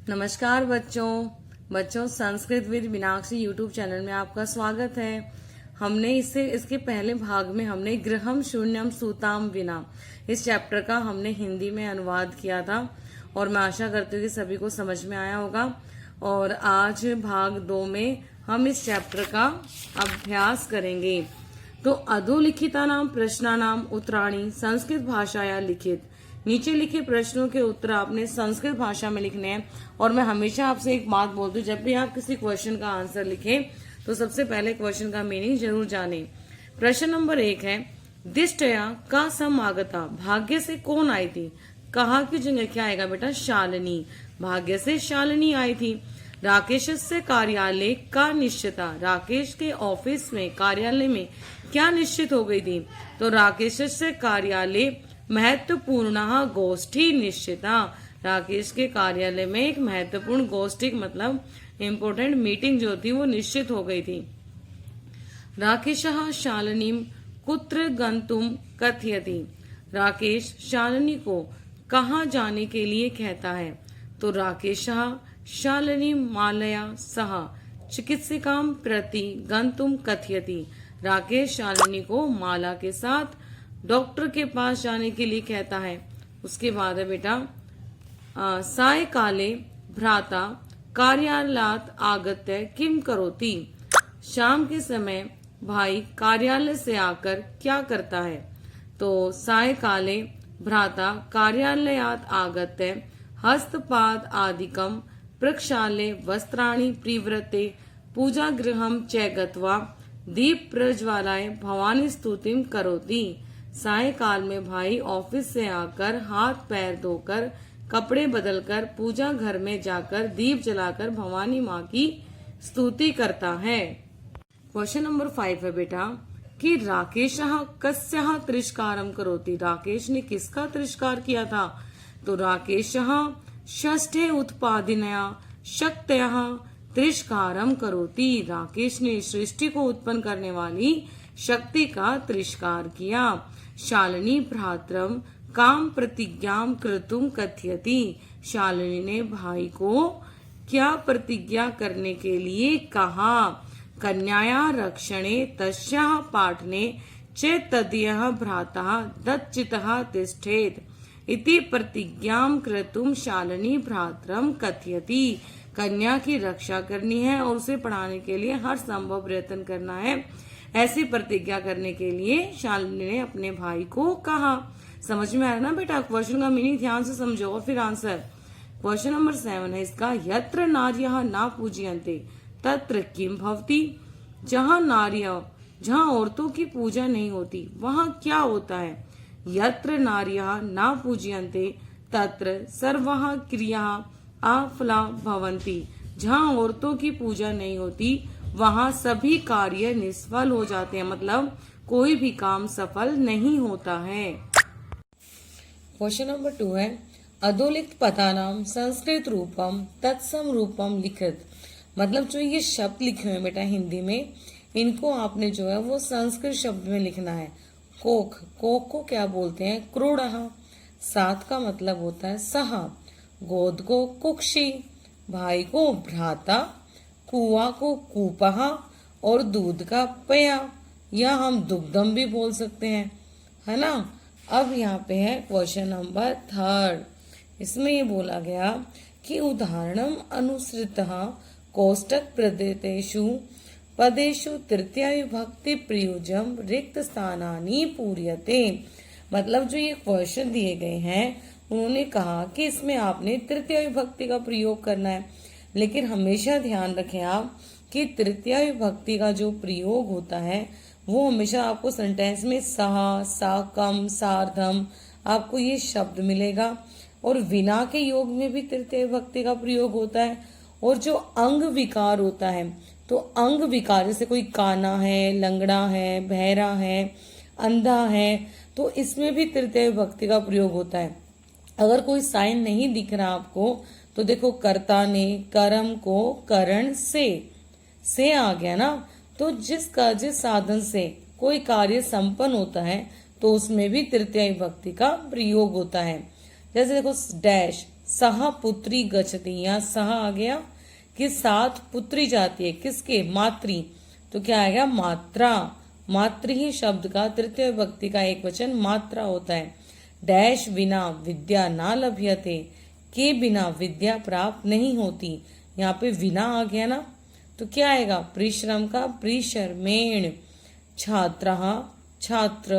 नमस्कार बच्चों Sanskrit with Meenakshi YouTube channel में आपका स्वागत है। हमने इसके पहले भाग में हमने गृहम शून्यम सूताम विना इस चैप्टर का हमने हिंदी में अनुवाद किया था और मैं आशा करती हूँ कि सभी को समझ में आया होगा। और आज भाग 2 में हम इस चैप्टर का अभ्यास करेंगे। तो अधोलिखितानाम प्रश्नानाम उत्तराणि संस्कृत भाषाया लिखित। नीचे लिखे प्रश्नों के उत्तर आपने संस्कृत भाषा में लिखने हैं। और मैं हमेशा आपसे एक बात बोलती हूँ, जब भी आप किसी क्वेश्चन का आंसर लिखें तो सबसे पहले क्वेश्चन का मीनिंग जरूर जानें। प्रश्न नंबर 1 है, दिष्टया का समागता, भाग्य से कौन आई थी। कहा की जगह क्या आएगा बेटा, शालिनी। भाग्य से शालिनी आई थी। राकेश से कार्यालय का निश्चिता, राकेश के ऑफिस में कार्यालय में क्या निश्चित हो गई थी। तो राकेश से कार्यालय महत्वपूर्ण गोष्ठी निश्चिता, राकेश के कार्यालय में एक महत्वपूर्ण गोष्ठी मतलब इम्पोर्टेंट मीटिंग जो थी वो निश्चित हो गई थी। राकेशः शालिनीं कुत्र गंतुम कथयति, राकेश शालिनी को कहाँ जाने के लिए कहता है। तो राकेशः शालिनीं मालया सह चिकित्सिकां प्रति गंतुम कथयति, राकेश शालिनी को माला के साथ डॉक्टर के पास जाने के लिए कहता है। उसके बाद है बेटा, सायकाले भ्राता कार्यालयात आगत्य किम करोति, शाम के समय भाई कार्यालय से आकर क्या करता है। तो सायकाले भ्राता कार्यालयात आगत्य हस्तपाद आदिकम प्रक्षाल्य वस्त्राणि प्रिवृते पूजा गृहम च गत्वा दीप प्रज्वालाय भवानी स्तुतिम करोति, सायकाल में भाई ऑफिस से आकर हाथ पैर धोकर कपड़े बदलकर पूजा घर में जाकर दीप जलाकर भवानी माँ की स्तुति करता है। क्वेश्चन नंबर 5 है बेटा कि राकेशः कस्याः तिरस्कारं करोति, राकेश ने किसका तिरस्कार किया था। तो राकेशः षष्ठे उत्पादिनया शक्तयः तिरस्कारं करोति, राकेश ने सृष्टि को उत्पन्न करने वाली शक्ति का तिरस्कार किया। शालिनी भ्रातरम काम प्रतिज्ञाम कृतुम कथयति, शालिनी ने भाई को क्या प्रतिज्ञा करने के लिए कहा। कन्याया रक्षणे तस्याः पाठने च तदीयः भ्राता दच्चितः तिष्ठेत इति प्रतिज्ञां कृतुम शालिनी भ्रातरम कथयति, कन्या की रक्षा करनी है और उसे पढ़ाने के लिए हर संभव प्रयत्न करना है, ऐसी प्रतिज्ञा करने के लिए शालिनी ने अपने भाई को कहा। समझ में आया ना बेटा, क्वेश्चन का मीनिंग ध्यान से समझो और फिर आंसर। क्वेश्चन नंबर 7 है इसका, यत्र नार्यः न पूज्यन्ते तत्र किम भवति, जहाँ औरतों की पूजा नहीं होती वहाँ क्या होता है। यत्र नार्यः न पूज्यन्ते तत्र सर्वाः क्रियाः अफला भवन्ति, जहाँ औरतों की पूजा नहीं होती वहाँ सभी कार्य निष्फल हो जाते हैं, मतलब कोई भी काम सफल नहीं होता है। क्वेश्चन नंबर 2 है, अधोलिखित पदानाम संस्कृत रूपम तत्सम रूपम लिखित, मतलब जो ये शब्द लिखे हुए हैं बेटा हिंदी में, इनको आपने जो है वो संस्कृत शब्द में लिखना है। कोक, कोक को क्या बोलते हैं, क्रोड़ः, सात का मतलब होता है सहा, गोद को कुक्षी, भाई को भ्राता, कुआ को कूपहा और दूध का पया, या हम दुग्धम भी बोल सकते हैं, है ना। अब यहाँ पे है क्वेश्चन नंबर 3, इसमें ये बोला गया कि उदाहरणम अनुसृतः कोष्टक प्रदत्तेषु पदेषु तृतीया विभक्ति प्रयोजम रिक्त स्थानानि पूर्यते, मतलब जो ये क्वेश्चन दिए गए हैं उन्होंने कहा कि इसमें आपने तृतीया विभक्ति का प्रयोग करना है, लेकिन हमेशा ध्यान रखें आप कि तृतीया विभक्ति का जो प्रयोग होता है वो हमेशा आपको सेंटेंस में सहा, साकम, सार्धम आपको ये शब्द मिलेगा, और विना के योग में भी तृतीया विभक्ति का प्रयोग होता है। और जो अंग विकार होता है, तो अंग विकार जैसे कोई काना है, लंगड़ा है, बहरा है, अंधा है, तो इसमें भी तृतीया विभक्ति का प्रयोग होता है। अगर कोई साइन नहीं दिख रहा आपको तो देखो, कर्ता ने कर्म को करण से आ गया ना, तो जिस साधन से कोई कार्य संपन्न होता है तो उसमें भी तृतीया विभक्ति का प्रयोग होता है। जैसे देखो, डैश सह पुत्री गच्छति, यहाँ सह आ गया कि साथ पुत्री जाती है, किसके? मातृ। तो क्या आएगा? मात्रा। मातृ ही शब्द का तृतीय विभक्ति का एक वचन मात्रा होता है। डैश बिना विद्या ना लभ्यते, के बिना विद्या प्राप्त नहीं होती। यहाँ पे विना आ गया ना, तो क्या आएगा? परिश्रम का परिश्रमेण। छात्रः छात्र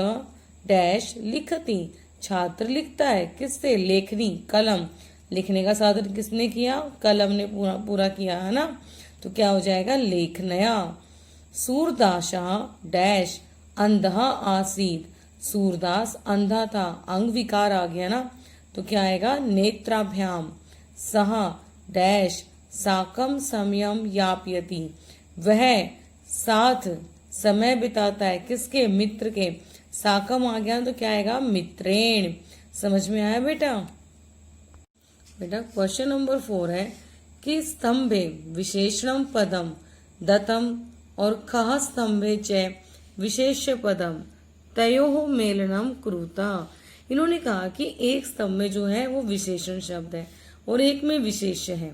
डैश लिखति, छात्र लिखता है, किससे? लेखनी, कलम। लिखने का साधन किसने किया? कलम ने पूरा किया है ना, तो क्या हो जाएगा? लेखनया। सूरदासः डैश अंधः आसीत्, सूरदास अंधा था, अंग विकार आ गया ना, तो क्या आएगा? नेत्राभ्याम। सह डैश साकम समयम यापयति, वह साथ समय बिताता है, किसके? मित्र के। साकम आ गया तो क्या आएगा? मित्रेण। समझ में आया बेटा? बेटा क्वेश्चन नंबर 4 है कि स्तंभे विशेषणम पदम दत्तम और खः स्तंभे च विशेष्य पदम तयोः मेलनम कुरुता। इन्होंने कहा कि एक स्तंभ में जो है वो विशेषण शब्द है और एक में विशेष्य है,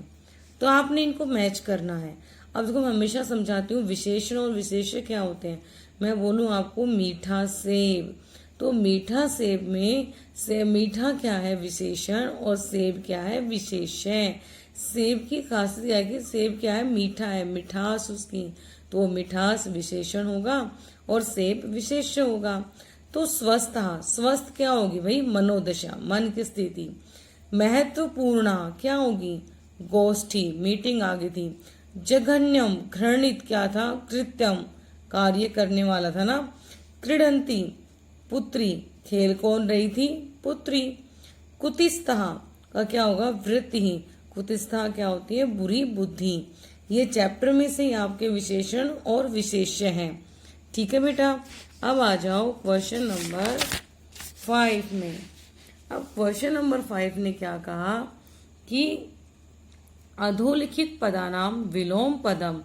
तो आपने इनको मैच करना है। अब देखो मैं हमेशा समझाती हूँ विशेषण और विशेष्य क्या होते हैं। मैं बोलूँ आपको मीठा सेब, तो मीठा सेब में से मीठा क्या है? विशेषण, और सेब क्या है? विशेष्य। सेब की खासियत क्या है कि सेब क्या है? मीठा है, मिठास उसकी, तो मिठास विशेषण होगा और सेब विशेष्य होगा। तो स्वस्थ, स्वस्थ क्या होगी भाई? मनोदशा, मन की स्थिति। महत्वपूर्ण क्या होगी? गोष्ठी, मीटिंग आ गई थी। जघन्यम घृणित क्या था? कृत्यम, कार्य करने वाला था ना। क्रीडंती पुत्री, खेल कौन रही थी? पुत्री। कुतिस्थः का क्या होगा? वृत्ति ही। कुतिस्था क्या होती है? बुरी बुद्धि। ये चैप्टर में से आपके विशेषण और विशेष्य हैं। ठीक है बेटा, अब आ जाओ क्वेश्चन नंबर 5 में। अब क्वेश्चन नंबर 5 ने क्या कहा कि अधोलिखित पदानाम विलोम पदम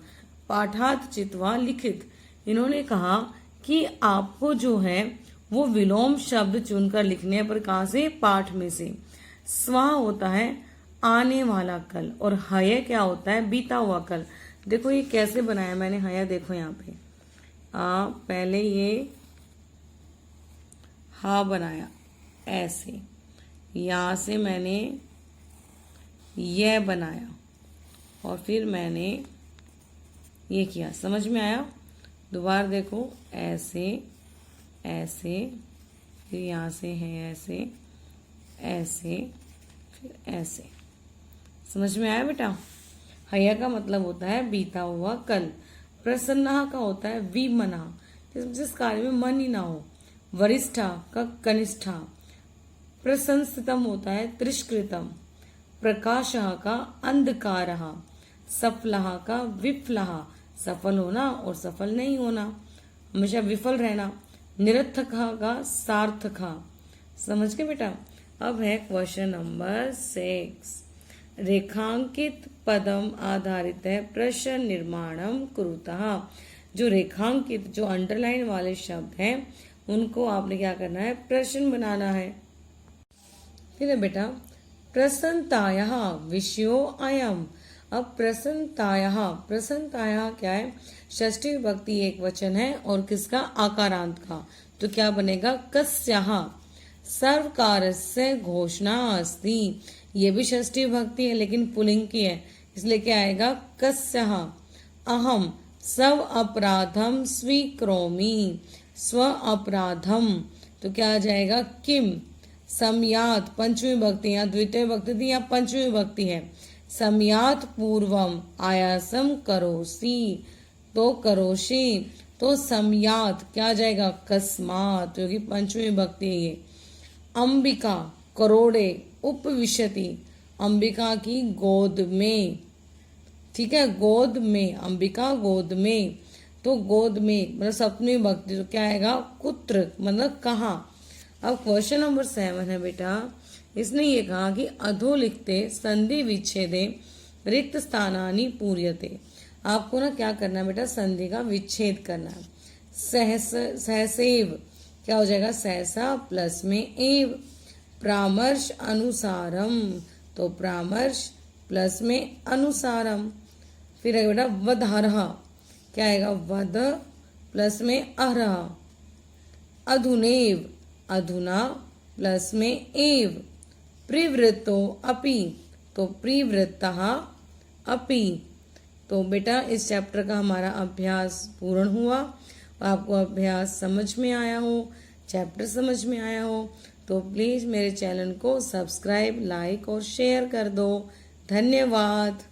पाठात चित्वा लिखित। इन्होंने कहा कि आपको जो है वो विलोम शब्द चुनकर लिखने पर, कहाँ से? पाठ में से। स्वा होता है आने वाला कल और हय क्या होता है? बीता हुआ कल। देखो ये कैसे बनाया मैंने हया, देखो यहाँ पे पहले ये हा बनाया ऐसे, यहाँ से मैंने यह बनाया और फिर मैंने ये किया। समझ में आया? दोबारा देखो, ऐसे ऐसे, फिर यहाँ से है ऐसे ऐसे, फिर ऐसे। समझ में आया बेटा? हया का मतलब होता है बीता हुआ कल। प्रसन्ना का होता है विमना, जिस कार्य में मन ही ना हो। वरिष्ठा का कनिष्ठा। प्रशंसितम होता है त्रिष्कृतम। प्रकाशः का अंधकारः। सफलः का विफलः, सफल होना और सफल नहीं होना, हमेशा विफल रहना। निरर्थक का सार्थक। समझ गए बेटा? अब है क्वेश्चन नंबर 6। रेखांकित पदम आधारित है प्रश्न निर्माणम कुरुतः। जो रेखांकित, जो अंडरलाइन वाले शब्द हैं उनको आपने क्या करना है? प्रश्न बनाना है। ठीक है बेटा? प्रसन्नतायाः विषयो अयम। अब प्रसन्नतायाः, प्रसन्नतायाः क्या है? षष्ठी विभक्ति एक वचन है और किसका? आकारांत का, तो क्या बनेगा? कस्याः। सर्वकारस्य घोषणा अस्ति, ये भी षष्ठी विभक्ति है लेकिन पुल्लिंग की है, इसलिए क्या आएगा? कस्याः। अहम स्व अपराधम स्वीकरोमि, स्व अपराधम, तो क्या आ जाएगा? किम। सम्यात पंचमी विभक्ति, यहाँ द्वितीय विभक्ति थी, यहाँ पंचमी विभक्ति है। सम्यात पूर्वम आयासम करोसि, तो करोषि, तो सम्यात क्या आ जाएगा? कस्मात, क्योंकि पंचमी विभक्ति है ये। अंबिका करोड़े उपविशति, अंबिका की गोद में। ठीक है, गोद में, अंबिका गोद में, तो गोद में मतलब सप्तमी विभक्ति, तो क्या आएगा? कुत्र, मतलब कहाँ। अब क्वेश्चन नंबर 7 है बेटा, इसने ये कहा कि अधोलिखिते संधि विच्छेदे रिक्त स्थानानि पूर्यते। आपको ना क्या करना है बेटा? संधि का विच्छेद करना है। सहसेव क्या हो जाएगा? सहसा प्लस में एव। परामर्श अनुसारम, तो तो परामर्श प्लस में अनुसारम। फिर आएगा बेटा वधारह, क्या आएगा वध प्लस में अरह। अधुनेव, अधुना प्लस में एव। प्रिवृत्तो अपि, तो प्रिवृत्तः अपि। तो बेटा इस चैप्टर का हमारा अभ्यास पूर्ण हुआ। आपको अभ्यास समझ में आया हो, चैप्टर समझ में आया हो तो प्लीज़ मेरे चैनल को सब्सक्राइब, लाइक और शेयर कर दो। धन्यवाद।